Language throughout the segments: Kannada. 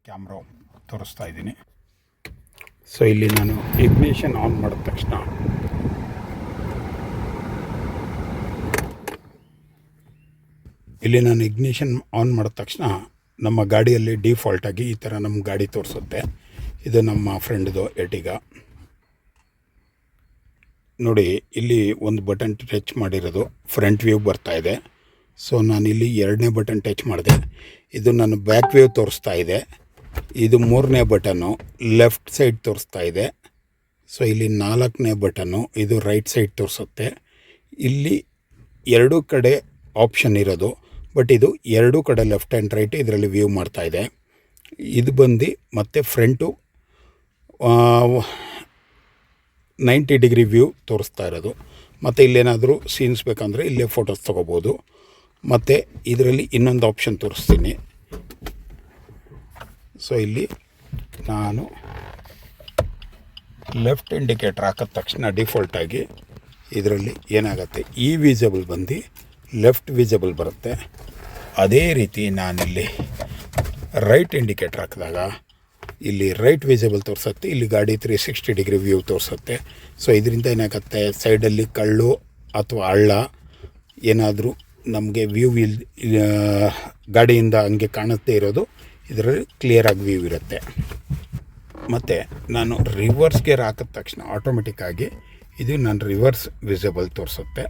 ಕ್ಯಾಮ್ರಾ ತೋರಿಸ್ತಾ ಇದ್ದೀನಿ. ಸೊ ಇಲ್ಲಿ ನಾನು ಇಗ್ನಿಷನ್ ಆನ್ ಮಾಡಿದ ತಕ್ಷಣ ನಮ್ಮ ಗಾಡಿಯಲ್ಲಿ ಡಿಫಾಲ್ಟಾಗಿ ಈ ಥರ ನಮ್ಮ ಗಾಡಿ ತೋರಿಸುತ್ತೆ. ಇದು ನಮ್ಮ ಫ್ರೆಂಡ್ದು ಎರ್ಟಿಗಾ. ನೋಡಿ, ಇಲ್ಲಿ ಒಂದು ಬಟನ್ ಟಚ್ ಮಾಡಿರೋದು ಫ್ರಂಟ್ ವ್ಯೂ ಬರ್ತಾ ಇದೆ. ಸೊ ನಾನಿಲ್ಲಿ 2ನೇ ಬಟನ್ ಟಚ್ ಮಾಡಿದೆ, ಇದು ನನ್ನ ಬ್ಯಾಕ್ ವ್ಯೂ ತೋರಿಸ್ತಾ ಇದೆ. ಇದು 3ನೇ ಬಟನ್ನು ಲೆಫ್ಟ್ ಸೈಡ್ ತೋರಿಸ್ತಾ ಇದೆ. ಸೊ ಇಲ್ಲಿ 4ನೇ ಬಟನ್ನು ಇದು ರೈಟ್ ಸೈಡ್ ತೋರಿಸುತ್ತೆ. ಇಲ್ಲಿ 2 ಕಡೆ ಆಪ್ಷನ್ ಇರೋದು, ಬಟ್ ಇದು 2 ಕಡೆ ಲೆಫ್ಟ್ ಆ್ಯಂಡ್ ರೈಟ್ ಇದರಲ್ಲಿ ವ್ಯೂ ಮಾಡ್ತಾ ಇದೆ. ಇದು ಬಂದು ಮತ್ತು ಫ್ರಂಟು 90 ಡಿಗ್ರಿ ವ್ಯೂ ತೋರಿಸ್ತಾ ಇರೋದು. ಮತ್ತು ಇಲ್ಲೇನಾದರೂ ಸೀನ್ಸ್ ಬೇಕಂದರೆ ಇಲ್ಲೇ ಫೋಟೋಸ್ ತೊಗೋಬೋದು. ಮತ್ತು ಇದರಲ್ಲಿ ಇನ್ನೊಂದು ಆಪ್ಷನ್ ತೋರಿಸ್ತೀನಿ. ಸೊ ಇಲ್ಲಿ ನಾನು ಲೆಫ್ಟ್ ಇಂಡಿಕೇಟ್ರ್ ಹಾಕಿದ ತಕ್ಷಣ ಡಿಫಾಲ್ಟಾಗಿ ಇದರಲ್ಲಿ ಏನಾಗುತ್ತೆ, ಈ ವಿಸಿಬಲ್ ಬಂದು ಲೆಫ್ಟ್ ವಿಸಿಬಲ್ ಬರುತ್ತೆ. ಅದೇ ರೀತಿ ನಾನಿಲ್ಲಿ ರೈಟ್ ಇಂಡಿಕೇಟ್ರ್ ಹಾಕಿದಾಗ ಇಲ್ಲಿ ರೈಟ್ ವಿಸಿಬಲ್ ತೋರಿಸುತ್ತೆ, ಇಲ್ಲಿ ಗಾಡಿ 360 ಡಿಗ್ರಿ ವ್ಯೂ ತೋರಿಸುತ್ತೆ. ಸೊ ಇದರಿಂದ ಏನಾಗುತ್ತೆ, ಸೈಡಲ್ಲಿ ಕಳ್ಳು ಅಥವಾ ಹಳ್ಳ ಏನಾದರೂ ನಮಗೆ ವ್ಯೂ ಗಾಡಿಯಿಂದ ಹಂಗೆ ಕಾಣುತ್ತೆ ಇರೋದು ಇದರಲ್ಲಿ ಕ್ಲಿಯರಾಗಿ ವ್ಯೂ ಇರುತ್ತೆ. ಮತ್ತು ನಾನು ರಿವರ್ಸ್ ಗೇರ್ ಹಾಕಿದ ತಕ್ಷಣ ಆಟೋಮೆಟಿಕ್ಕಾಗಿ ಇದು ನನ್ನ ರಿವರ್ಸ್ ವಿಸಿಬಲ್ ತೋರಿಸುತ್ತೆ.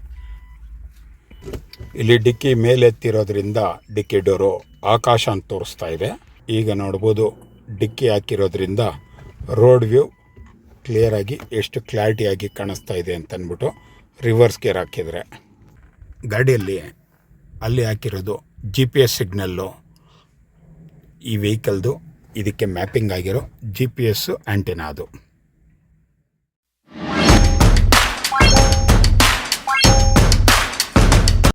ಇಲ್ಲಿ ಡಿಕ್ಕಿ ಮೇಲೆತ್ತಿರೋದ್ರಿಂದ ಡಿಕ್ಕಿ ಡೋರು ಆಕಾಶ ಅಂತ ತೋರಿಸ್ತಾ ಇದೆ. ಈಗ ನೋಡ್ಬೋದು, ಡಿಕ್ಕಿ ಹಾಕಿರೋದ್ರಿಂದ ರೋಡ್ ವ್ಯೂ ಕ್ಲಿಯರಾಗಿ ಎಷ್ಟು ಕ್ಲಾರಿಟಿಯಾಗಿ ಕಾಣಿಸ್ತಾ ಇದೆ ಅಂತಂದ್ಬಿಟ್ಟು ರಿವರ್ಸ್ ಗೇರ್ ಹಾಕಿದರೆ. ಗಾಡಿಯಲ್ಲಿ ಅಲ್ಲಿ ಹಾಕಿರೋದು GPS ಸಿಗ್ನಲ್ಲು, ಈ ವೆಹಿಕಲ್ದು ಇದಕ್ಕೆ ಮ್ಯಾಪಿಂಗ್ ಆಗಿರೋ GPS ಆ್ಯಂಟೆನಾ ಅದು.